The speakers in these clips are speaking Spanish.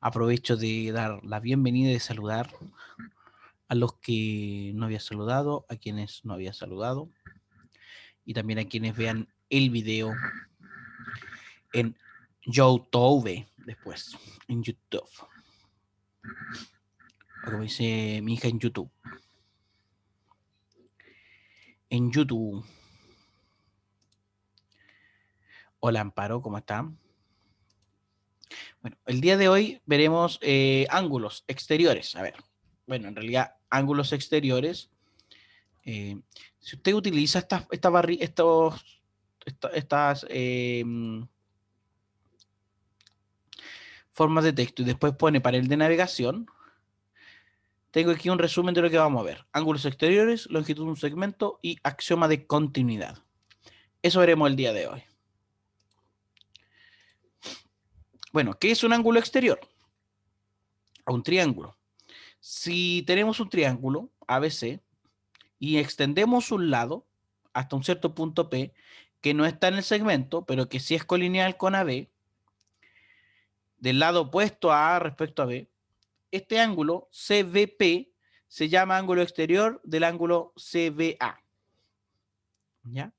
Aprovecho de dar la bienvenida y de saludar a los que no había saludado, a quienes no había saludado y también a quienes vean el video en YouTube después, en YouTube. O como dice mi hija, en YouTube. En YouTube. Hola Amparo, ¿cómo están? Bueno, el día de hoy veremos ángulos exteriores. A ver, bueno, en realidad ángulos exteriores. Si usted utiliza estas formas de texto y después pone panel de navegación, tengo aquí un resumen de lo que vamos a ver. Ángulos exteriores, longitud de un segmento y axioma de continuidad. Eso veremos el día de hoy. Bueno, ¿qué es un ángulo exterior? Un triángulo. Si tenemos un triángulo ABC y extendemos un lado hasta un cierto punto P, que no está en el segmento, pero que sí es colineal con AB, del lado opuesto a A respecto a B, este ángulo CVP se llama ángulo exterior del ángulo CVA. ¿Ya?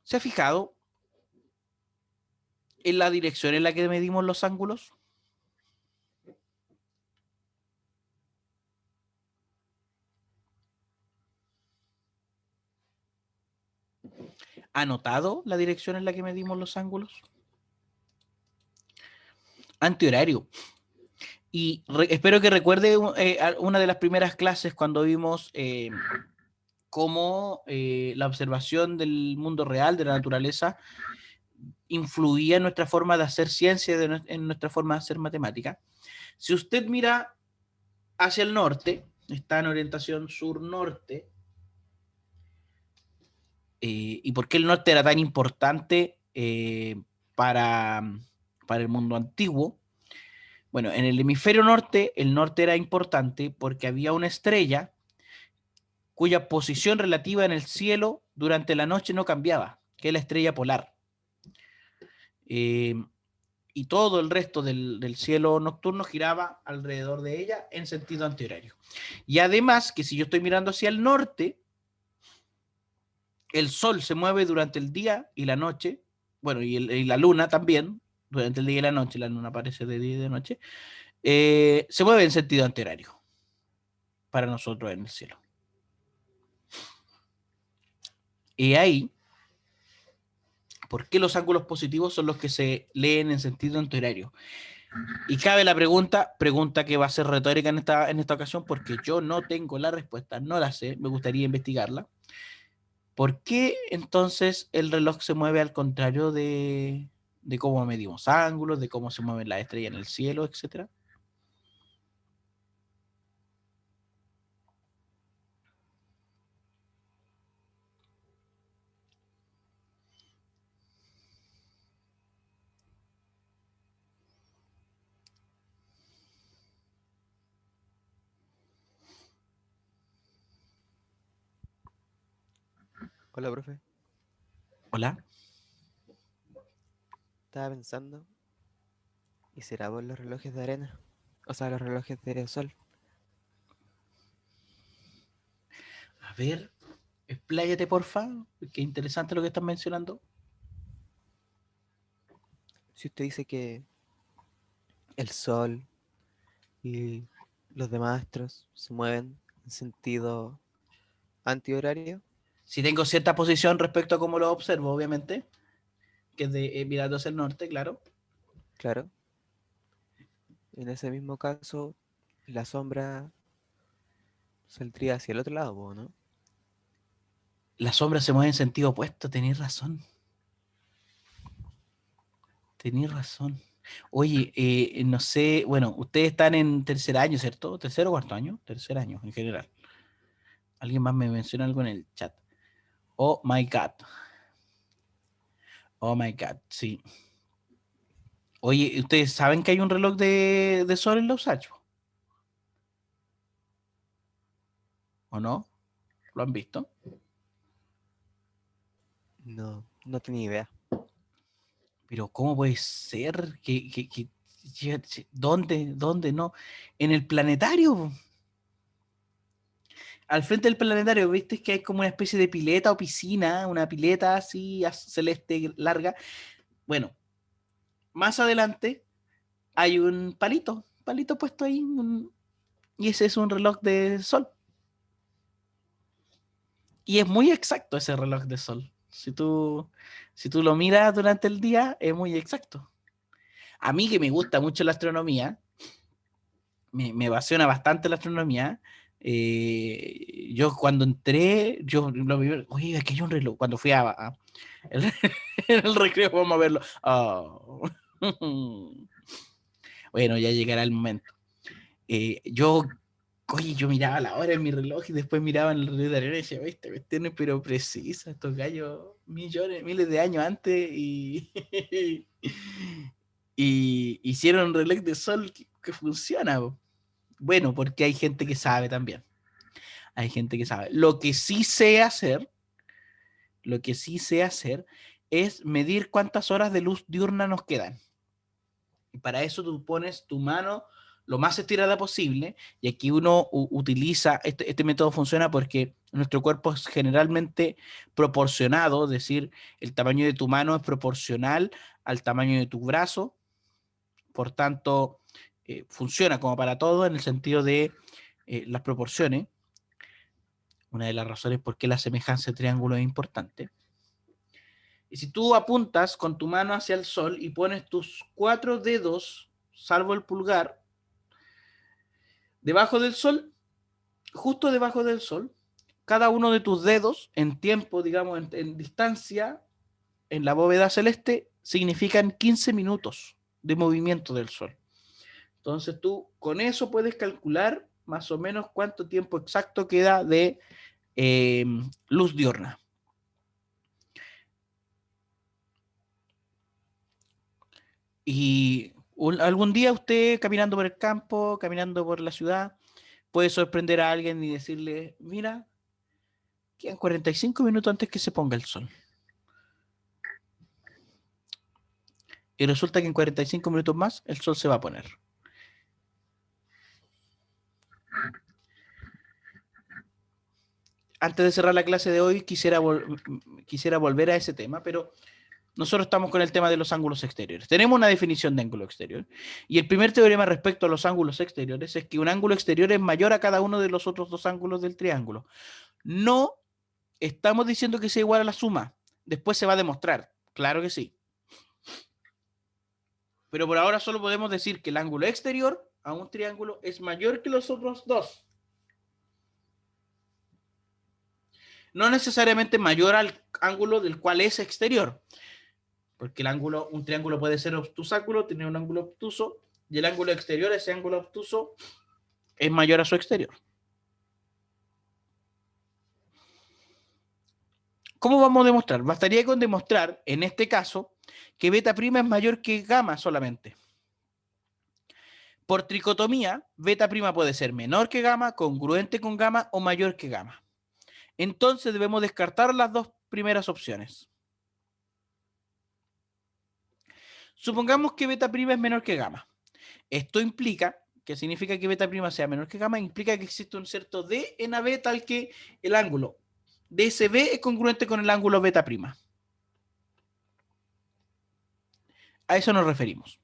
¿Se ha fijado en la dirección en la que medimos los ángulos? ¿Ha notado la dirección en la que medimos los ángulos? Antihorario. Y espero que recuerde una de las primeras clases cuando vimos cómo la observación del mundo real, de la naturaleza, influía en nuestra forma de hacer ciencia, en nuestra forma de hacer matemática. Si usted mira hacia el norte, está en orientación sur-norte, y por qué el norte era tan importante para, para el mundo antiguo. Bueno, en el hemisferio norte, el norte era importante porque había una estrella cuya posición relativa en el cielo durante la noche no cambiaba, que es la estrella polar. Eh, y todo el resto del cielo nocturno giraba alrededor de ella en sentido antihorario. Y además que si yo estoy mirando hacia el norte, el sol se mueve durante el día y la noche, bueno, y la luna también, durante el día y la noche, la luna aparece de día y de noche, se mueve en sentido antihorario para nosotros en el cielo. Y ahí, ¿por qué los ángulos positivos son los que se leen en sentido antihorario? Y cabe la pregunta que va a ser retórica en esta ocasión, porque yo no tengo la respuesta, no la sé, me gustaría investigarla. ¿Por qué entonces el reloj se mueve al contrario de cómo medimos ángulos, de cómo se mueven las estrellas en el cielo, etcétera? Hola, profe. Hola. Estaba pensando, ¿y será por los relojes de arena? O sea, los relojes de sol. A ver, expláyate, porfa. Qué interesante lo que estás mencionando. Si usted dice que el sol y los demás astros se mueven en sentido antihorario, Si tengo cierta posición respecto a cómo lo observo, obviamente, que es de mirando hacia el norte, claro. claro, en ese mismo caso, la sombra saldría hacia el otro lado, po, ¿no? La sombra se mueve en sentido opuesto, tenéis razón. Tenéis razón. Oye, no sé, bueno, ustedes están en tercer año, ¿cierto? ¿Tercer o cuarto año? Tercer año, en general. Alguien más me menciona algo en el chat. Oh my God. Oh my God, sí. Oye, ¿ustedes saben que hay un reloj de sol en los Usach? ¿O no? ¿Lo han visto? No, no tenía idea. Pero ¿cómo puede ser que ¿Dónde? ¿Dónde? No. En el planetario. Po. Al frente del planetario, ¿viste que hay como una especie de pileta o piscina? Una pileta así celeste larga. Bueno, más adelante hay un palito puesto ahí, y ese es un reloj de sol. Y es muy exacto ese reloj de sol. Si tú lo miras durante el día, es muy exacto. A mí que me gusta mucho la astronomía, me apasiona bastante la astronomía. Yo cuando entré, yo lo vi, oye, aquí hay un reloj. Cuando fui el, en el recreo, vamos a verlo. Oh. Bueno, ya llegará el momento. Yo, oye, yo miraba la hora en mi reloj y después miraba en el reloj de arena y decía, esta cuestión es pero precisa, estos gallos millones, miles de años antes y, y hicieron un reloj de sol que funciona. Po. Bueno, porque hay gente que sabe también. Hay gente que sabe. Lo que sí sé hacer es medir cuántas horas de luz diurna nos quedan. Y para eso tú pones tu mano lo más estirada posible, y aquí uno utiliza, este método funciona porque nuestro cuerpo es generalmente proporcionado, es decir, el tamaño de tu mano es proporcional al tamaño de tu brazo, por tanto, funciona como para todo en el sentido de las proporciones, una de las razones por qué la semejanza de triángulo es importante. Y si tú apuntas con tu mano hacia el sol y pones tus 4 dedos, salvo el pulgar, debajo del sol, justo debajo del sol, cada uno de tus dedos en tiempo, digamos, en distancia, en la bóveda celeste, significan 15 minutos de movimiento del sol. Entonces tú con eso puedes calcular más o menos cuánto tiempo exacto queda de luz diurna. Y algún día usted caminando por el campo, caminando por la ciudad, puede sorprender a alguien y decirle, mira, quedan 45 minutos antes que se ponga el sol. Y resulta que en 45 minutos más el sol se va a poner. Antes de cerrar la clase de hoy, quisiera volver a ese tema, pero nosotros estamos con el tema de los ángulos exteriores. Tenemos una definición de ángulo exterior. Y el primer teorema respecto a los ángulos exteriores es que un ángulo exterior es mayor a cada uno de los otros dos ángulos del triángulo. No estamos diciendo que sea igual a la suma. Después se va a demostrar. Claro que sí. Pero por ahora solo podemos decir que el ángulo exterior a un triángulo es mayor que los otros dos. No necesariamente mayor al ángulo del cual es exterior. Porque un triángulo puede ser obtusángulo, tener un ángulo obtuso, y el ángulo exterior, ese ángulo obtuso, es mayor a su exterior. ¿Cómo vamos a demostrar? Bastaría con demostrar, en este caso, que beta prima es mayor que gamma solamente. Por tricotomía, beta prima puede ser menor que gamma, congruente con gamma o mayor que gamma. Entonces debemos descartar las dos primeras opciones. Supongamos que beta prima es menor que gamma. Esto implica, que significa que beta prima sea menor que gamma, implica que existe un cierto D en AB tal que el ángulo DSB es congruente con el ángulo beta prima. A eso nos referimos.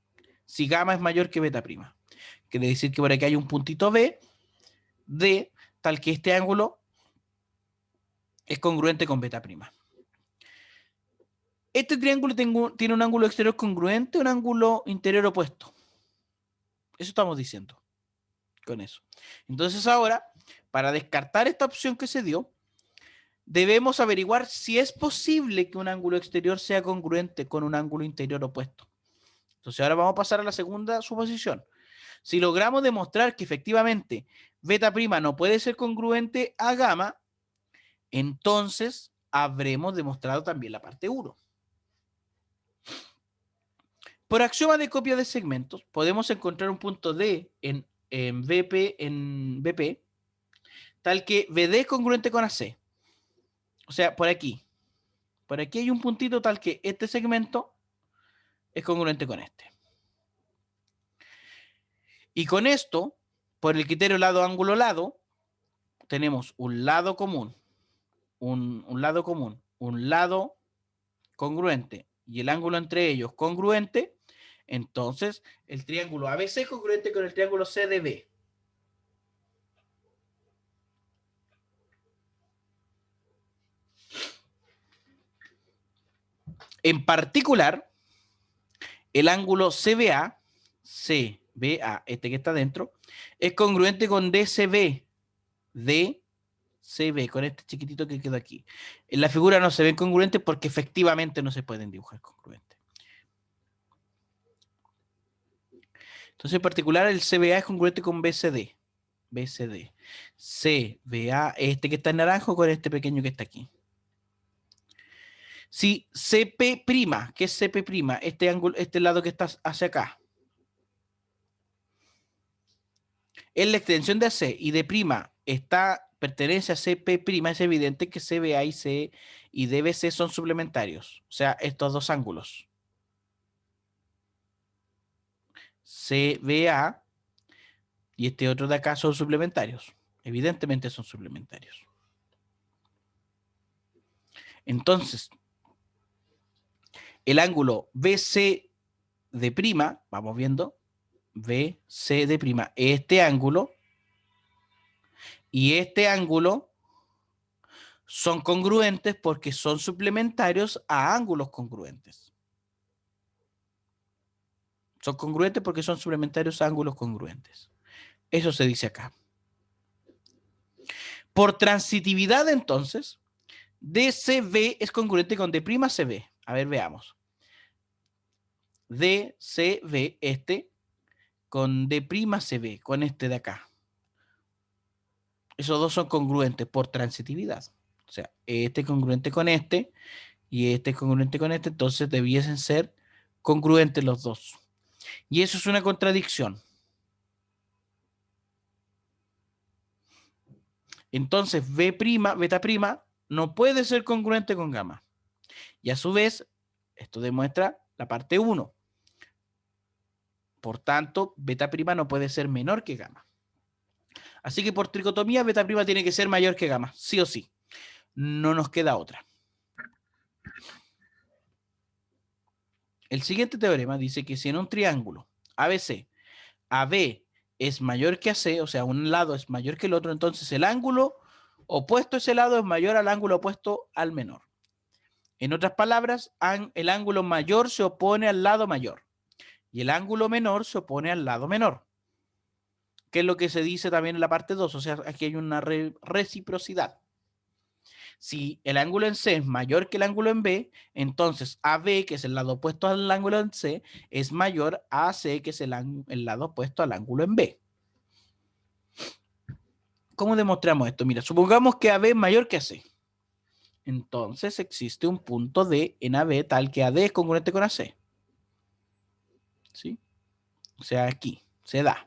Si gamma es mayor que beta prima. Quiere decir que por aquí hay un puntito B de tal que este ángulo es congruente con beta prima. Este triángulo tiene un ángulo exterior congruente, un ángulo interior opuesto. Eso estamos diciendo con eso. Entonces ahora, para descartar esta opción que se dio, debemos averiguar si es posible que un ángulo exterior sea congruente con un ángulo interior opuesto. Entonces ahora vamos a pasar a la segunda suposición. Si logramos demostrar que efectivamente beta prima no puede ser congruente a gamma, entonces habremos demostrado también la parte 1. Por axioma de copia de segmentos, podemos encontrar un punto D en BP, tal que BD es congruente con AC. O sea, por aquí. Por aquí hay un puntito tal que este segmento es congruente con este. Y con esto, por el criterio lado, ángulo, lado, tenemos un lado común, un lado común, un lado congruente y el ángulo entre ellos congruente. Entonces, el triángulo ABC es congruente con el triángulo CDB. En particular, el ángulo CBA, este que está dentro, es congruente con DCB, con este chiquitito que quedó aquí. En la figura no se ven congruentes porque efectivamente no se pueden dibujar congruentes. Entonces, en particular, el CBA es congruente con BCD. CBA, este que está en naranjo con este pequeño que está aquí. Si CP', ¿qué es CP'? Este ángulo, este lado que está hacia acá. Es la extensión de AC y de prima pertenece a CP', es evidente que CBA y DBC son suplementarios. O sea, estos dos ángulos. CBA y este otro de acá son suplementarios. Evidentemente son suplementarios. Entonces, el ángulo BC de prima, vamos viendo, BC de prima, este ángulo y este ángulo son congruentes porque son suplementarios a ángulos congruentes. Son congruentes porque son suplementarios a ángulos congruentes. Eso se dice acá. Por transitividad, entonces, DCB es congruente con D'CB. A ver, veamos. DCB, este, con D'CB, con este de acá. Esos dos son congruentes por transitividad. O sea, este es congruente con este y este es congruente con este, entonces debiesen ser congruentes los dos. Y eso es una contradicción. Entonces, beta prima, no puede ser congruente con gamma. Y a su vez, esto demuestra la parte 1. Por tanto, beta prima no puede ser menor que gamma. Así que por tricotomía, beta prima tiene que ser mayor que gamma, sí o sí. No nos queda otra. El siguiente teorema dice que si en un triángulo ABC, AB es mayor que AC, o sea, un lado es mayor que el otro, entonces el ángulo opuesto a ese lado es mayor al ángulo opuesto al menor. En otras palabras, el ángulo mayor se opone al lado mayor y el ángulo menor se opone al lado menor, que es lo que se dice también en la parte 2, o sea, aquí hay una reciprocidad. Si el ángulo en C es mayor que el ángulo en B, entonces AB, que es el lado opuesto al ángulo en C, es mayor a AC, que es el lado opuesto al ángulo en B. ¿Cómo demostramos esto? Mira, supongamos que AB es mayor que AC. Entonces existe un punto D en AB tal que AD es congruente con AC. ¿Sí? O sea, aquí se da.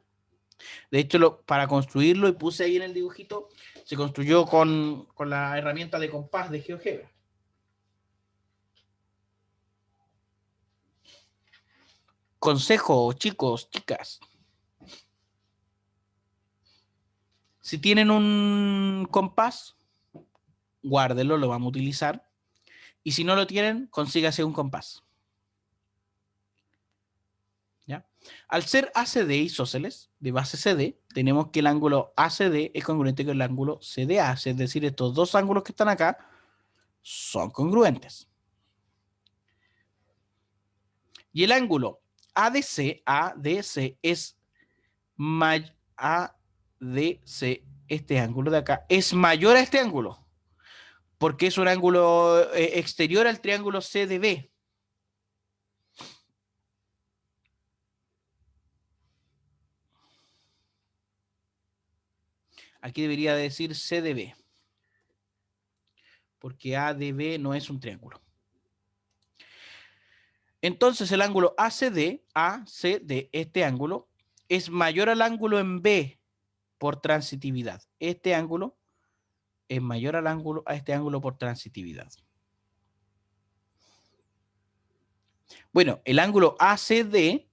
De hecho, para construirlo, y puse ahí en el dibujito, se construyó con la herramienta de compás de GeoGebra. Consejo, chicos, chicas. Si tienen un compás, guárdenlo, lo vamos a utilizar. Y si no lo tienen, consígase un compás. ¿Ya? Al ser ACD isósceles de base CD, tenemos que el ángulo ACD es congruente con el ángulo CDA, es decir, estos dos ángulos que están acá son congruentes. Y el ángulo ADC es ADC, este ángulo de acá, es mayor a este ángulo, porque es un ángulo exterior al triángulo CDB. Aquí debería decir CDB, porque ADB no es un triángulo. Entonces el ángulo ACD, este ángulo, es mayor al ángulo en B por transitividad. Este ángulo es mayor a este ángulo por transitividad. Bueno, el ángulo ACD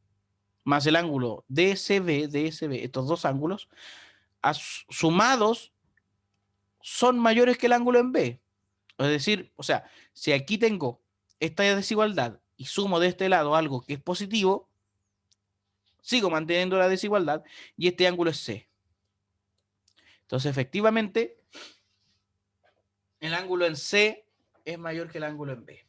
más el ángulo DSB, estos dos ángulos, sumados son mayores que el ángulo en B. Es decir, o sea, si aquí tengo esta desigualdad y sumo de este lado algo que es positivo, sigo manteniendo la desigualdad y este ángulo es C. Entonces, efectivamente, el ángulo en C es mayor que el ángulo en B.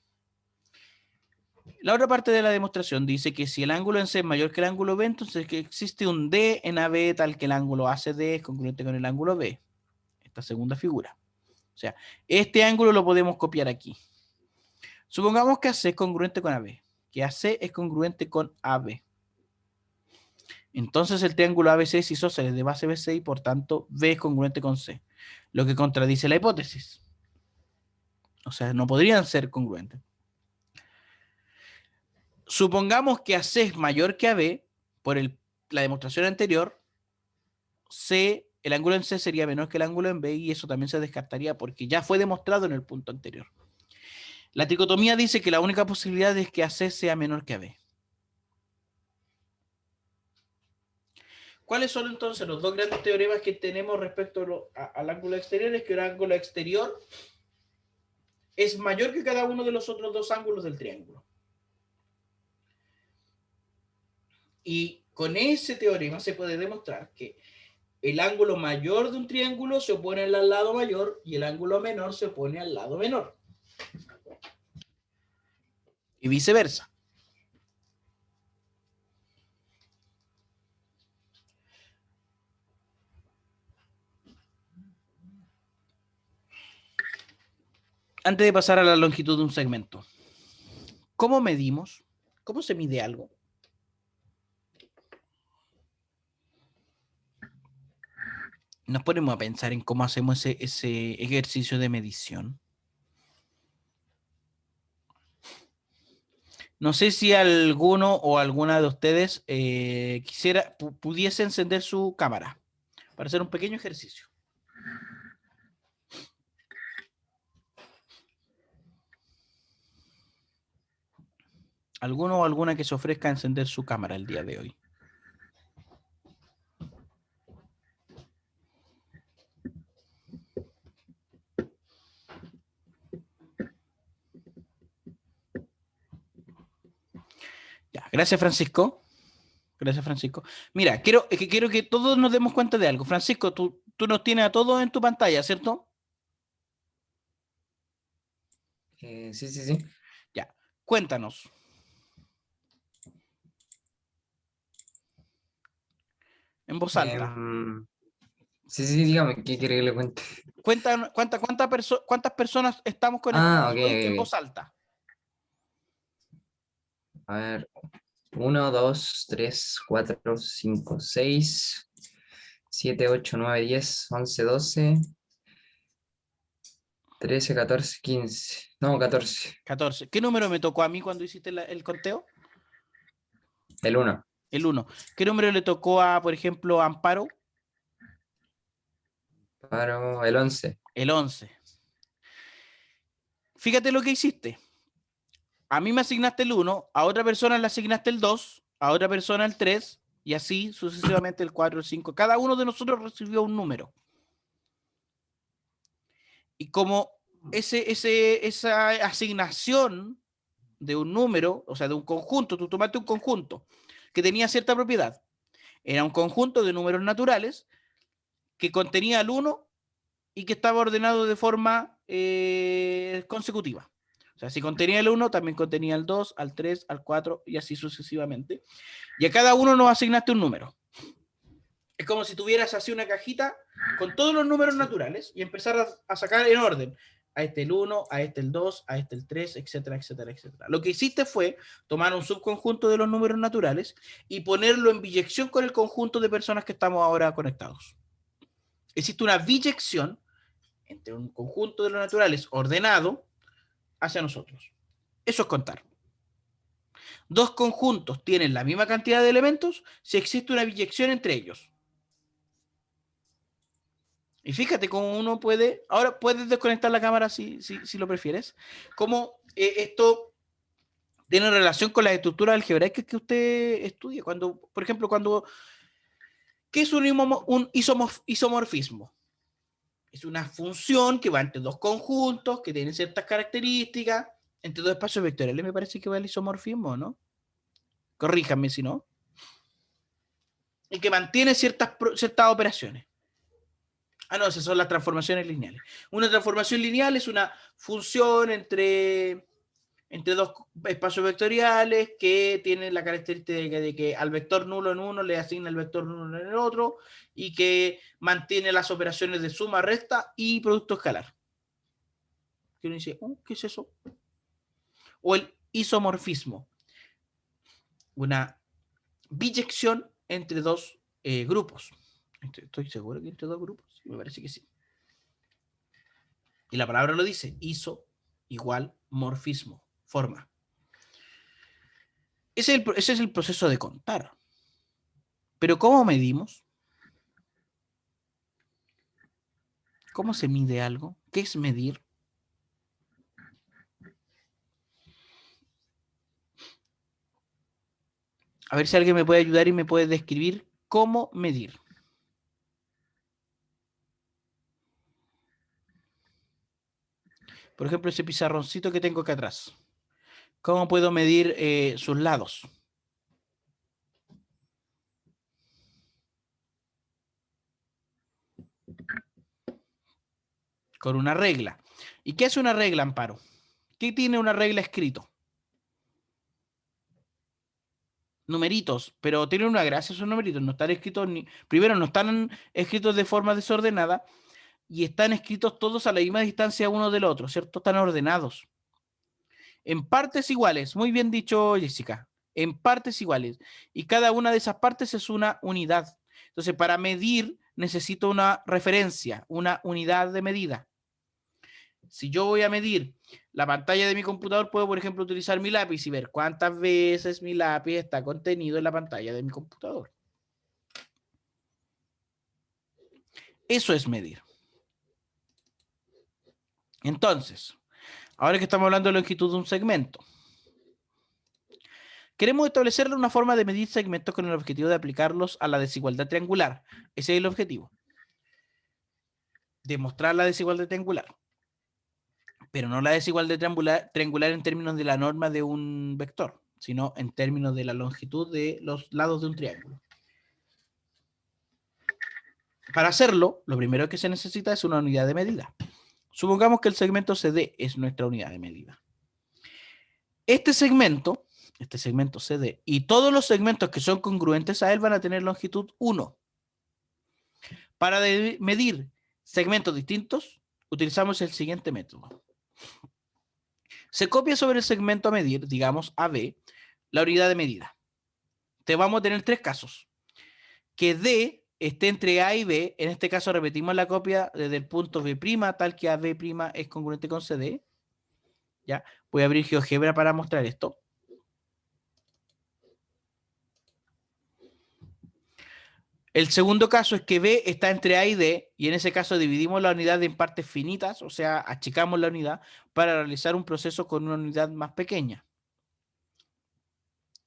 La otra parte de la demostración dice que si el ángulo en C es mayor que el ángulo B, entonces que existe un D en AB tal que el ángulo ACD es congruente con el ángulo B. Esta segunda figura. O sea, este ángulo lo podemos copiar aquí. Supongamos que AC es congruente con AB, que AC es congruente con AB. Entonces el triángulo ABC es isósceles de base BC y por tanto B es congruente con C, lo que contradice la hipótesis. O sea, no podrían ser congruentes. Supongamos que AC es mayor que AB, por la demostración anterior, C, el ángulo en C sería menor que el ángulo en B y eso también se descartaría porque ya fue demostrado en el punto anterior. La tricotomía dice que la única posibilidad es que AC sea menor que AB. ¿Cuáles son entonces los dos grandes teoremas que tenemos respecto al ángulo exterior? Es que el ángulo exterior es mayor que cada uno de los otros dos ángulos del triángulo. Y con ese teorema se puede demostrar que el ángulo mayor de un triángulo se opone al lado mayor y el ángulo menor se opone al lado menor. Y viceversa. Antes de pasar a la longitud de un segmento, ¿cómo medimos? ¿Cómo se mide algo? Nos ponemos a pensar en cómo hacemos ese ejercicio de medición. No sé si alguno o alguna de ustedes pudiese encender su cámara para hacer un pequeño ejercicio. ¿Alguno o alguna que se ofrezca a encender su cámara el día de hoy? Ya, gracias, Francisco. Gracias, Francisco. Mira, quiero que todos nos demos cuenta de algo. Francisco, tú nos tienes a todos en tu pantalla, ¿cierto? Sí, sí, sí. Ya, cuéntanos. En voz alta. Sí, sí, dígame, ¿qué quiere que le cuente? ¿Cuántas personas estamos Ah, conectadas ok, hoy en ok, voz ok. alta? A ver, 1, 2, 3, 4, 5, 6, 7, 8, 9, 10, 11, 12, 13, 14, 15. No, 14. 14. ¿Qué número me tocó a mí cuando hiciste el conteo? El 1. El 1. ¿Qué número le tocó a, por ejemplo, a Amparo? Paro, el 11. El 11. Fíjate lo que hiciste. A mí me asignaste el 1, a otra persona le asignaste el 2, a otra persona el 3, y así sucesivamente el 4, el 5. Cada uno de nosotros recibió un número. Y como esa asignación de un número, o sea, de un conjunto, tú tomaste un conjunto que tenía cierta propiedad. Era un conjunto de números naturales que contenía el 1 y que estaba ordenado de forma consecutiva. O sea, si contenía el 1, también contenía el 2, al 3, al 4 y así sucesivamente. Y a cada uno nos asignaste un número. Es como si tuvieras así una cajita con todos los números naturales y empezaras a sacar en orden. A este el 1, a este el 2, a este el 3, etcétera, etcétera, etcétera. Lo que hiciste fue tomar un subconjunto de los números naturales y ponerlo en biyección con el conjunto de personas que estamos ahora conectados. Existe una biyección entre un conjunto de los naturales ordenado hacia nosotros. Eso es contar. Dos conjuntos tienen la misma cantidad de elementos si existe una biyección entre ellos. Y fíjate cómo uno puede, ahora puedes desconectar la cámara si lo prefieres, cómo esto tiene relación con las estructuras algebraicas que usted estudia. Cuando, por ejemplo, ¿qué es un isomorfismo? Es una función que va entre dos conjuntos, que tienen ciertas características, entre dos espacios vectoriales. Me parece que va el isomorfismo, ¿no? Corríjanme si no. Y que mantiene ciertas operaciones. Ah, no, esas son las transformaciones lineales. Una transformación lineal es una función entre dos espacios vectoriales que tienen la característica de que al vector nulo en uno le asigna el vector nulo en el otro y que mantiene las operaciones de suma, resta y producto escalar. Que uno dice, ¿qué es eso? O el isomorfismo, una biyección entre dos grupos. Estoy seguro que entre dos grupos, sí, me parece que sí. Y la palabra lo dice, iso igual morfismo, forma. Ese es el proceso de contar. Pero ¿cómo medimos? ¿Cómo se mide algo? ¿Qué es medir? A ver si alguien me puede ayudar y me puede describir cómo medir. Por ejemplo, ese pizarroncito que tengo acá atrás. ¿Cómo puedo medir sus lados? Con una regla. ¿Y qué hace una regla, Amparo? ¿Qué tiene una regla escrito? Numeritos, pero tienen una gracia esos numeritos. No están escritos primero, no están escritos de forma desordenada y están escritos todos a la misma distancia uno del otro, ¿cierto? Están ordenados. En partes iguales, muy bien dicho, Jessica. En partes iguales. Y cada una de esas partes es una unidad. Entonces, para medir necesito una referencia, una unidad de medida. Si yo voy a medir la pantalla de mi computador, puedo, por ejemplo, utilizar mi lápiz y ver cuántas veces mi lápiz está contenido en la pantalla de mi computador. Eso es medir. Entonces, ahora que estamos hablando de la longitud de un segmento, queremos establecerle una forma de medir segmentos con el objetivo de aplicarlos a la desigualdad triangular. Ese es el objetivo. Demostrar la desigualdad triangular. Pero no la desigualdad triangular en términos de la norma de un vector, sino en términos de la longitud de los lados de un triángulo. Para hacerlo, lo primero que se necesita es una unidad de medida. Supongamos que el segmento CD es nuestra unidad de medida. Este segmento CD, y todos los segmentos que son congruentes a él van a tener longitud 1. Para medir segmentos distintos, utilizamos el siguiente método. Se copia sobre el segmento a medir, digamos AB, la unidad de medida. Te vamos a tener tres casos. Que D esté entre A y B, en este caso repetimos la copia desde el punto B', tal que AB' es congruente con CD. ¿Ya? Voy a abrir GeoGebra para mostrar esto. El segundo caso es que B está entre A y D, y en ese caso dividimos la unidad en partes finitas, o sea, achicamos la unidad para realizar un proceso con una unidad más pequeña.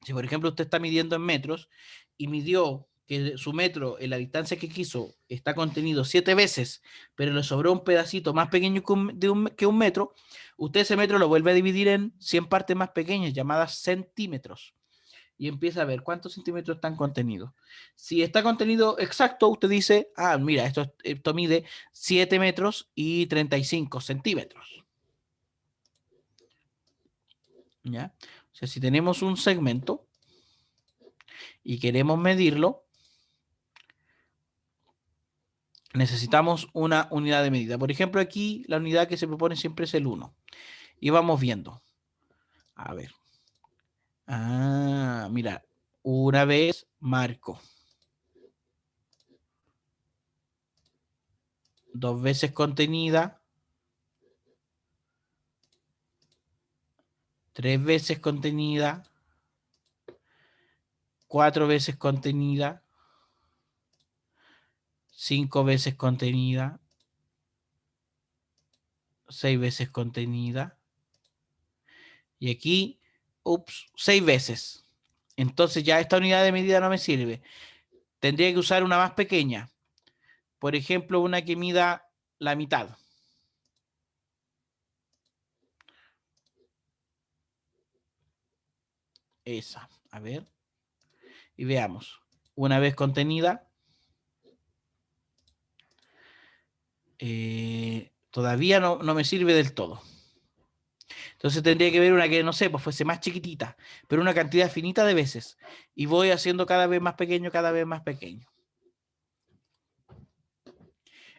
Si, por ejemplo, usted está midiendo en metros y midió que su metro en la distancia que quiso está contenido 7 veces, pero le sobró un pedacito más pequeño que un metro, usted ese metro lo vuelve a dividir en 100 partes más pequeñas, llamadas centímetros. Y empieza a ver cuántos centímetros están contenidos. Si está contenido exacto, usted dice, mira, esto mide 7 metros y 35 centímetros. ¿Ya? O sea, si tenemos un segmento y queremos medirlo, necesitamos una unidad de medida. Por ejemplo, aquí la unidad que se propone siempre es el 1. Y vamos viendo. A ver. Mira. Una vez marco. 2 veces contenida. 3 veces contenida. 4 veces contenida. 5 veces contenida. 6 veces contenida. Y aquí 6 veces. Entonces ya esta unidad de medida no me sirve. Tendría que usar una más pequeña. Por ejemplo, una que mida la mitad. Esa. A ver. Y veamos. Una vez contenida. Todavía no me sirve del todo. Entonces tendría que ver una que, no sé, pues fuese más chiquitita, pero una cantidad finita de veces. Y voy haciendo cada vez más pequeño, cada vez más pequeño.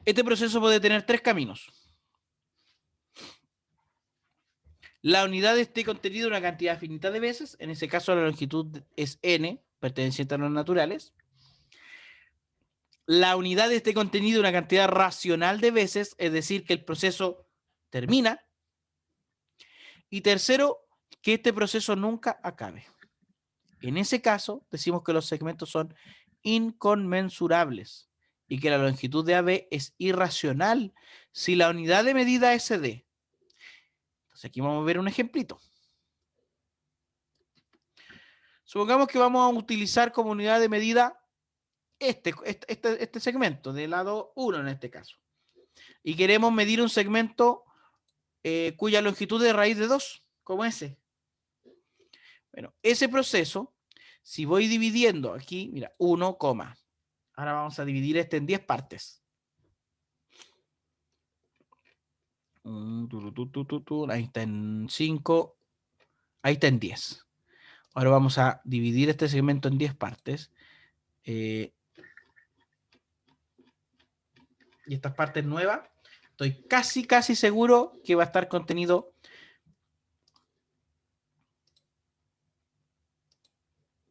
Este proceso puede tener 3 caminos. La unidad esté contenida una cantidad finita de veces, en ese caso la longitud es n, perteneciente a los naturales. La unidad esté contenida una cantidad racional de veces, es decir, que el proceso termina. Y tercero, que este proceso nunca acabe. En ese caso, decimos que los segmentos son inconmensurables y que la longitud de AB es irracional si la unidad de medida es CD. Entonces aquí vamos a ver un ejemplito. Supongamos que vamos a utilizar como unidad de medida este segmento, del lado 1 en este caso. Y queremos medir un segmento cuya longitud es raíz de 2, como ese. Bueno, ese proceso, si voy dividiendo aquí, mira, 1, ahora vamos a dividir este en 10 partes. Ahí está en 5, ahí está en 10. Ahora vamos a dividir este segmento en 10 partes. Y estas partes nuevas, estoy casi seguro que va a estar contenido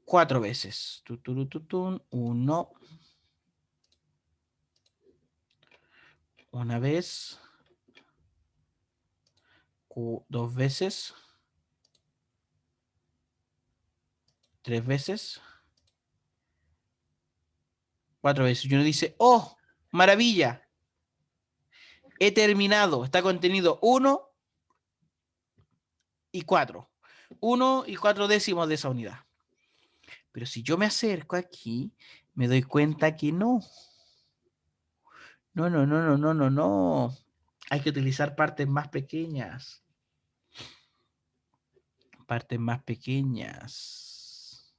4 veces. 1, una vez, 2 veces, 3 veces, 4 veces. Y uno dice, ¡oh, maravilla! He terminado. Está contenido 1 y 4. 1 y 4 décimos de esa unidad. Pero si yo me acerco aquí, me doy cuenta que no. No. Hay que utilizar partes más pequeñas. Partes más pequeñas.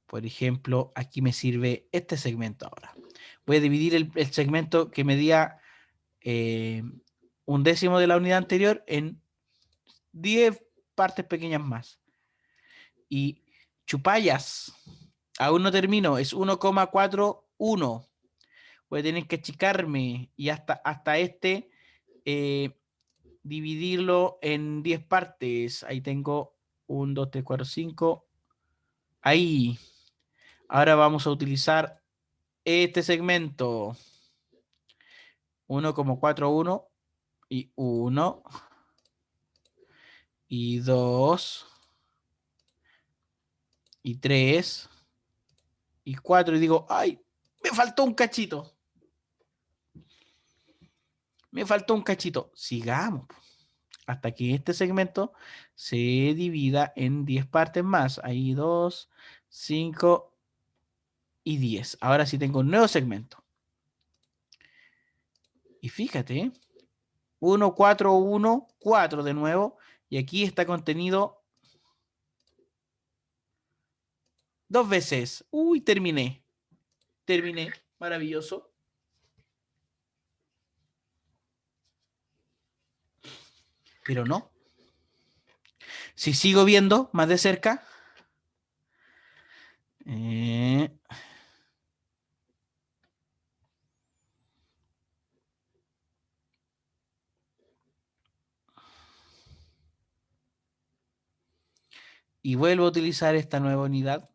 Por ejemplo, aquí me sirve este segmento ahora. Voy a dividir el segmento que medía un décimo de la unidad anterior en 10 partes pequeñas más. Y chupallas, aún no termino, es 1,41. Voy a tener que achicarme y hasta dividirlo en 10 partes. Ahí tengo 1, 2, 3, 4, 5. Ahí. Ahora vamos a utilizar este segmento. 1,41 y 1 y 2 y 3 y 4 y digo, ¡ay! Me faltó un cachito. Me faltó un cachito. Sigamos hasta que este segmento se divida en 10 partes más. Ahí 2, 5 y 10. Ahora sí tengo un nuevo segmento. Y fíjate, 1, 4, 1, 4 de nuevo. Y aquí está contenido 2 veces. Uy, terminé. Terminé. Maravilloso. Pero no. Si sigo viendo más de cerca, y vuelvo a utilizar esta nueva unidad,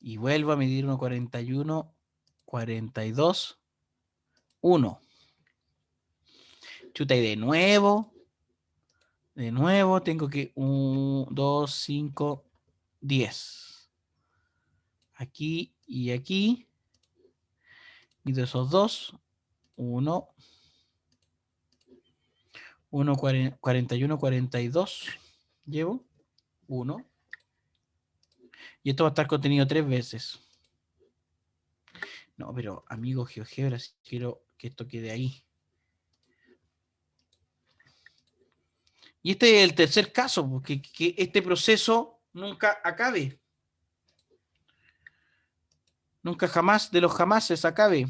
y vuelvo a medir 1,41, 42, 1. Chuta, y de nuevo tengo que 1, 2, 5, 10. Aquí y aquí. Mido esos dos. 1, 1, 41, 42. Llevo 1. Y esto va a estar contenido 3 veces. No, pero amigo GeoGebra, si quiero que esto quede ahí. Y este es el tercer caso, porque que este proceso nunca acabe. Nunca jamás de los jamases acabe.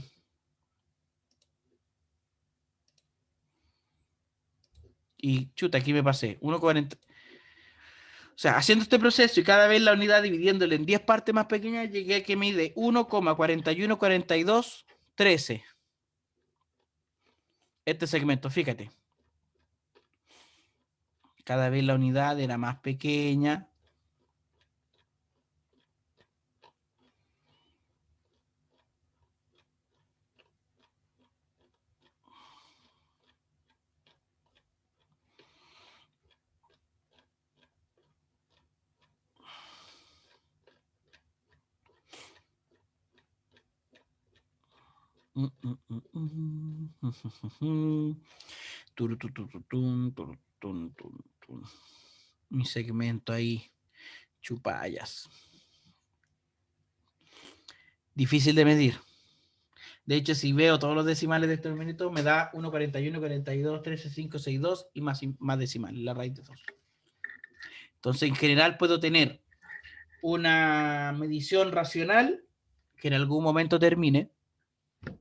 Y chuta, aquí me pasé. 1,40. O sea, haciendo este proceso y cada vez la unidad dividiéndole en 10 partes más pequeñas, llegué a que mide 1,414213. Este segmento, fíjate. Cada vez la unidad era más pequeña. Mi segmento ahí, chupallas. Difícil de medir. De hecho, si veo todos los decimales de este minuto, me da 1,41, 42, 13, 5, 6, 2 y más decimales, la raíz de 2. Entonces, en general, puedo tener una medición racional que en algún momento termine,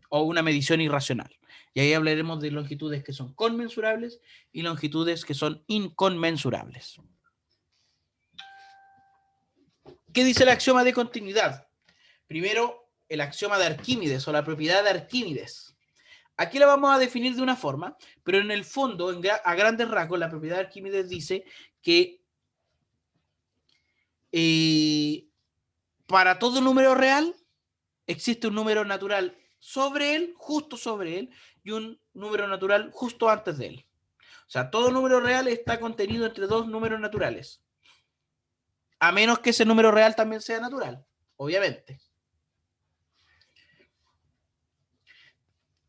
o una medición irracional. Y ahí hablaremos de longitudes que son conmensurables y longitudes que son inconmensurables. ¿Qué dice el axioma de continuidad? Primero, el axioma de Arquímedes o la propiedad de Arquímedes. Aquí la vamos a definir de una forma, pero en el fondo, a grandes rasgos, la propiedad de Arquímedes dice que para todo número real existe un número natural sobre él, justo sobre él, y un número natural justo antes de él. O sea, todo número real está contenido entre dos números naturales. A menos que ese número real también sea natural, obviamente.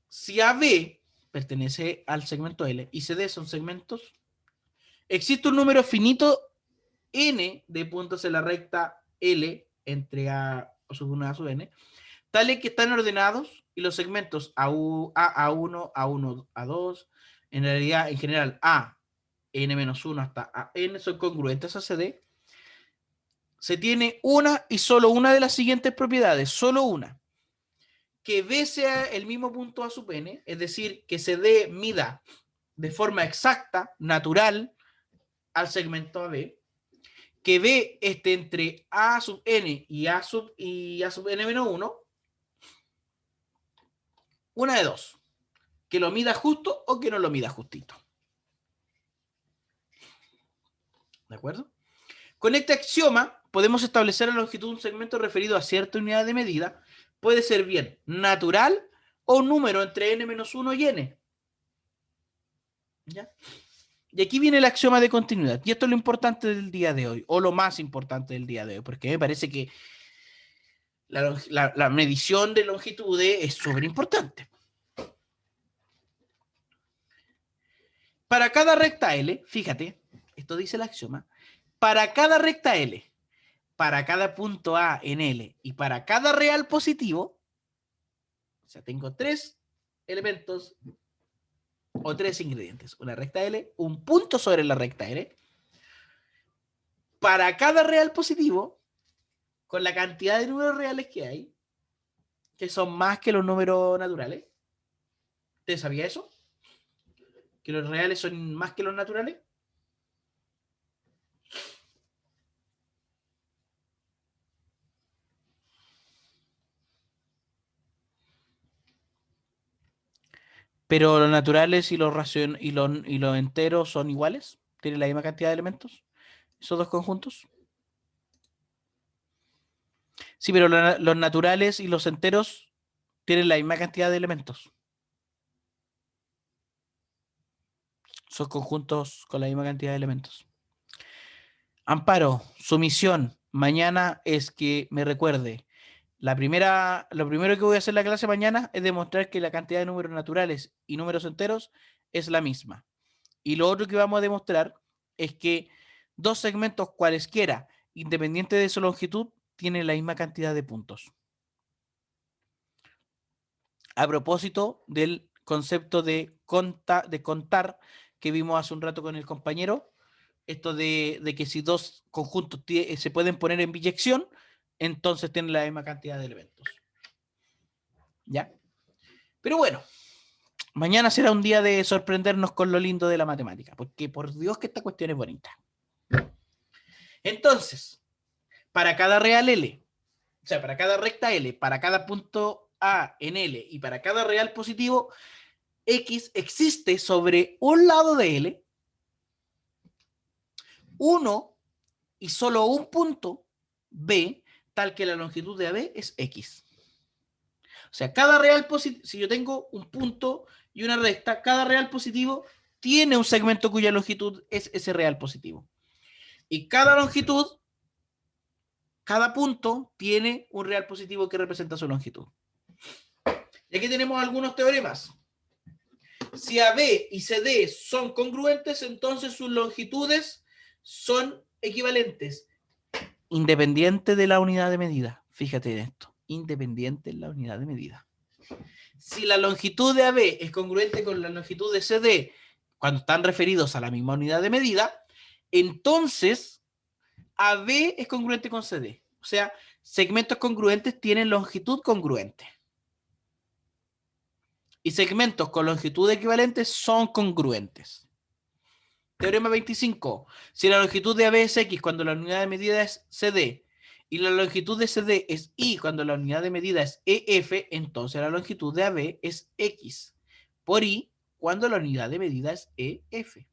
Si AB pertenece al segmento L y CD son segmentos, existe un número finito n de puntos en la recta L entre A sub 1 a sub n, tales que están ordenados y los segmentos A1, A1, A2, en realidad, en general, A, N-1 hasta a N son congruentes a CD, se tiene una y solo una de las siguientes propiedades, solo una. Que B sea el mismo punto A sub N, es decir, que CD mida de forma exacta, natural, al segmento AB, que B esté entre A sub N y A sub N-1, una de dos, que lo mida justo o que no lo mida justito. ¿De acuerdo? Con este axioma podemos establecer la longitud de un segmento referido a cierta unidad de medida. Puede ser bien natural o un número entre n-1 y n. ¿Ya? Y aquí viene el axioma de continuidad. Y esto es lo importante del día de hoy, o lo más importante del día de hoy, porque me parece que la medición de longitudes es súper importante. Para cada recta L, fíjate, esto dice el axioma, para cada recta L, para cada punto A en L y para cada real positivo, o sea, tengo 3 elementos o 3 ingredientes, una recta L, un punto sobre la recta L, para cada real positivo, con la cantidad de números reales que hay, que son más que los números naturales. ¿Usted sabía eso? ¿Que los reales son más que los naturales? Pero los naturales y los enteros son iguales, tienen la misma cantidad de elementos, esos dos conjuntos. Sí, pero los naturales y los enteros tienen la misma cantidad de elementos. Son conjuntos con la misma cantidad de elementos. Amparo, su misión mañana es que me recuerde. Lo primero que voy a hacer en la clase mañana es demostrar que la cantidad de números naturales y números enteros es la misma. Y lo otro que vamos a demostrar es que dos segmentos cualesquiera, independiente de su longitud, tienen la misma cantidad de puntos. A propósito del concepto de contar que vimos hace un rato con el compañero, esto de que si dos conjuntos se pueden poner en biyección, entonces tienen la misma cantidad de elementos. ¿Ya? Pero bueno, mañana será un día de sorprendernos con lo lindo de la matemática, porque por Dios que esta cuestión es bonita. Entonces, para cada real L, o sea, para cada recta L, para cada punto A en L y para cada real positivo, X existe sobre un lado de L, uno y solo un punto B, tal que la longitud de AB es X. O sea, cada real positivo, si yo tengo un punto y una recta, cada real positivo tiene un segmento cuya longitud es ese real positivo. Y cada longitud, cada punto tiene un real positivo que representa su longitud. Y aquí tenemos algunos teoremas. Si AB y CD son congruentes, entonces sus longitudes son equivalentes, independiente de la unidad de medida. Fíjate en esto, independiente de la unidad de medida. Si la longitud de AB es congruente con la longitud de CD cuando están referidos a la misma unidad de medida, entonces AB es congruente con CD. O sea, segmentos congruentes tienen longitud congruente. Y segmentos con longitud equivalente son congruentes. Teorema 25. Si la longitud de AB es X cuando la unidad de medida es CD y la longitud de CD es Y cuando la unidad de medida es EF, entonces la longitud de AB es X por Y cuando la unidad de medida es EF.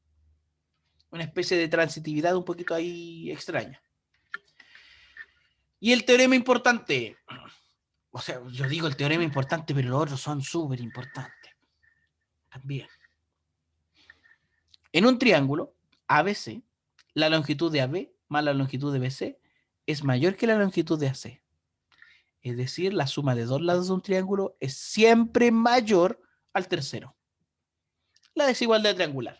Una especie de transitividad un poquito ahí extraña. Y el teorema importante. O sea, yo digo el teorema importante, pero los otros son súper importantes. También. En un triángulo ABC, la longitud de AB más la longitud de BC es mayor que la longitud de AC. Es decir, la suma de dos lados de un triángulo es siempre mayor al tercero. La desigualdad triangular.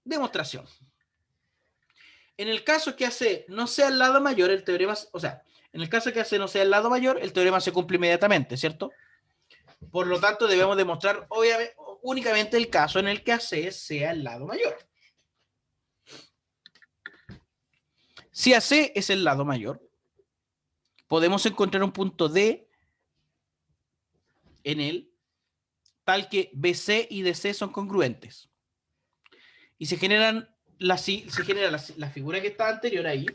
Demostración. En el caso que AC no sea el lado mayor, el teorema, o sea, en el caso que AC no sea el lado mayor, el teorema se cumple inmediatamente, ¿cierto? Por lo tanto, debemos demostrar obviamente, únicamente el caso en el que AC sea el lado mayor. Si AC es el lado mayor, podemos encontrar un punto D en él, tal que BC y DC son congruentes. Y se genera la figura que está anterior ahí,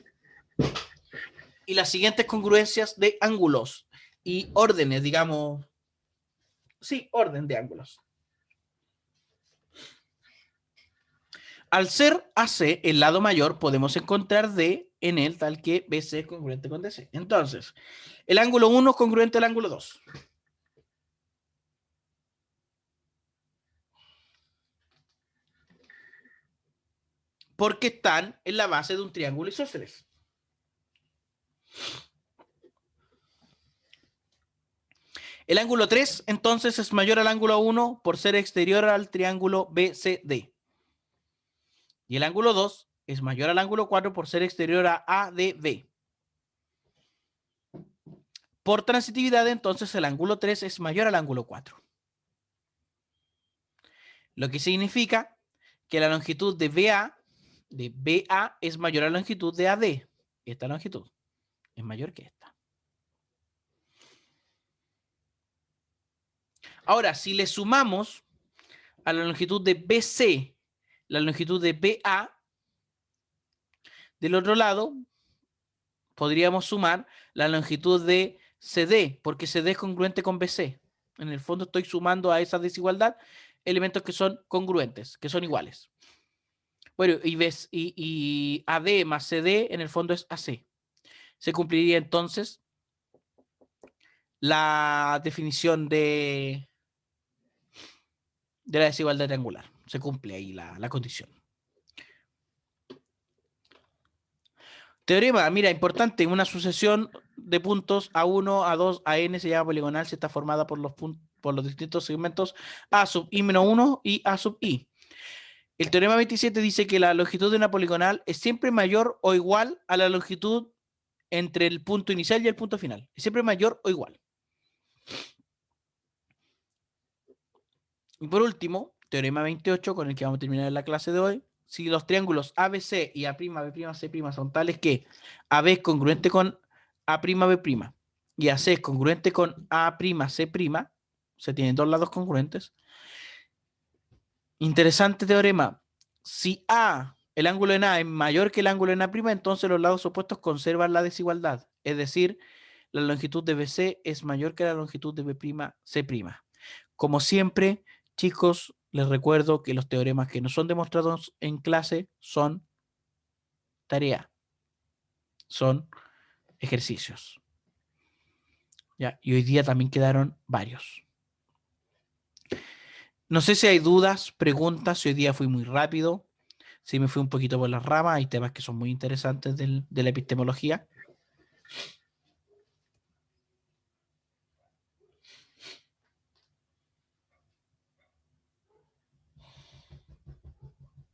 y las siguientes congruencias de ángulos y órdenes, digamos, sí, orden de ángulos. Al ser AC el lado mayor, podemos encontrar D en él tal que BC es congruente con DC. Entonces, el ángulo 1 es congruente al ángulo 2. Porque están en la base de un triángulo isósceles. El ángulo 3, entonces, es mayor al ángulo 1 por ser exterior al triángulo BCD. Y el ángulo 2 es mayor al ángulo 4 por ser exterior a ADB. Por transitividad, entonces, el ángulo 3 es mayor al ángulo 4. Lo que significa que la longitud de BA es mayor a la longitud de AD. Esta longitud es mayor que esta. Ahora, si le sumamos a la longitud de BC la longitud de BA, del otro lado, podríamos sumar la longitud de CD, porque CD es congruente con BC. En el fondo estoy sumando a esa desigualdad elementos que son congruentes, que son iguales. Bueno, y AD más CD en el fondo es AC. Se cumpliría entonces la definición de la desigualdad triangular. Se cumple ahí la condición. Teorema, mira, importante, una sucesión de puntos A1, A2, AN se llama poligonal si está formada por los por los distintos segmentos A sub i menos 1 y A sub i. El teorema 27 dice que la longitud de una poligonal es siempre mayor o igual a la longitud entre el punto inicial y el punto final. Es siempre mayor o igual. Y por último, teorema 28, con el que vamos a terminar la clase de hoy. Si los triángulos ABC y A'B', C' son tales que AB es congruente con A'B' y AC es congruente con A'C', se tienen dos lados congruentes. Interesante teorema. Si A, el ángulo en A es mayor que el ángulo en A', entonces los lados opuestos conservan la desigualdad. Es decir, la longitud de BC es mayor que la longitud de B'C'. Como siempre, chicos, les recuerdo que los teoremas que no son demostrados en clase son tarea, son ejercicios. ¿Ya? Y hoy día también quedaron varios. No sé si hay dudas, preguntas, si hoy día fui muy rápido, si me fui un poquito por las ramas, hay temas que son muy interesantes de la epistemología.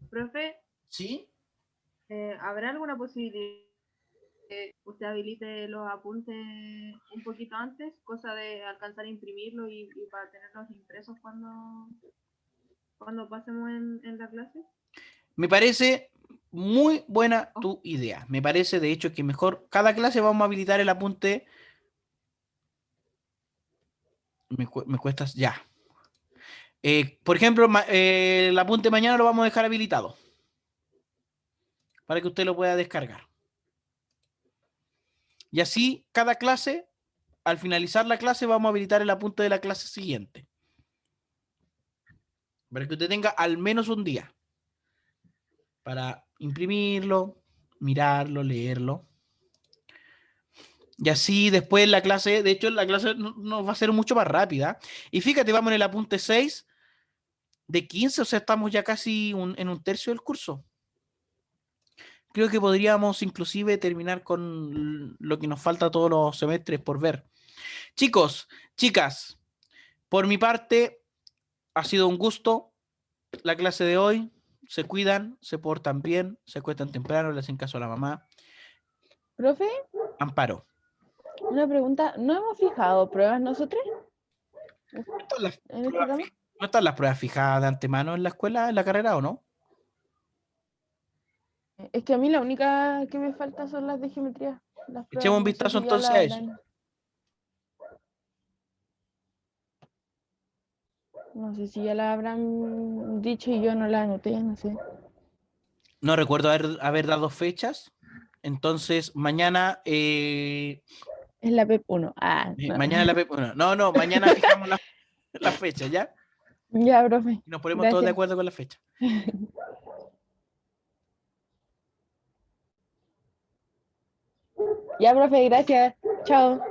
Profe, ¿Sí? ¿habrá alguna posibilidad que usted habilite los apuntes un poquito antes? Cosa de alcanzar a imprimirlo y para tenerlos impresos cuando pasemos en la clase. Me parece muy buena tu idea. Me parece, de hecho, que mejor cada clase vamos a habilitar el apunte. Me cuestas ya. Por ejemplo, el apunte mañana lo vamos a dejar habilitado para que usted lo pueda descargar. Y así, cada clase, al finalizar la clase, vamos a habilitar el apunte de la clase siguiente. Para que usted tenga al menos un día para imprimirlo, mirarlo, leerlo. Y así después la clase, de hecho la clase nos va a ser mucho más rápida. Y fíjate, vamos en el apunte 6 de 15, o sea, estamos ya casi en un tercio del curso. Creo que podríamos inclusive terminar con lo que nos falta todos los semestres por ver. Chicos, chicas, por mi parte, ha sido un gusto la clase de hoy. Se cuidan, se portan bien, se acuestan temprano, le hacen caso a la mamá. Profe, Amparo. una pregunta. ¿No hemos fijado pruebas nosotros ¿No están las en este pruebas ramo? ¿No están las pruebas fijadas de antemano en la escuela, en la carrera o no? Es que a mí la única que me falta son las de geometría. Las pruebas, Echemos un no sé vistazo si ya entonces las a eso. habrán- No sé si ya la habrán dicho y yo no la anoté, no sé. No recuerdo haber dado fechas. Entonces, mañana, Es la PEP 1. Ah, no. mañana no, mañana fijamos la fecha, ¿ya? Ya, profe. Y nos ponemos todos de Gracias. acuerdo con la fecha. Ya, profe, gracias. Chao.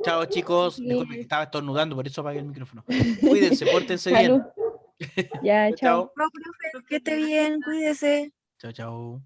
Chao, chicos. Sí. Disculpe que estaba estornudando, por eso apagué el micrófono. Cuídense, pórtense Salud. bien. Ya, Chao, chao. chao. No, profe, que esté bien, cuídese. Chao, chao.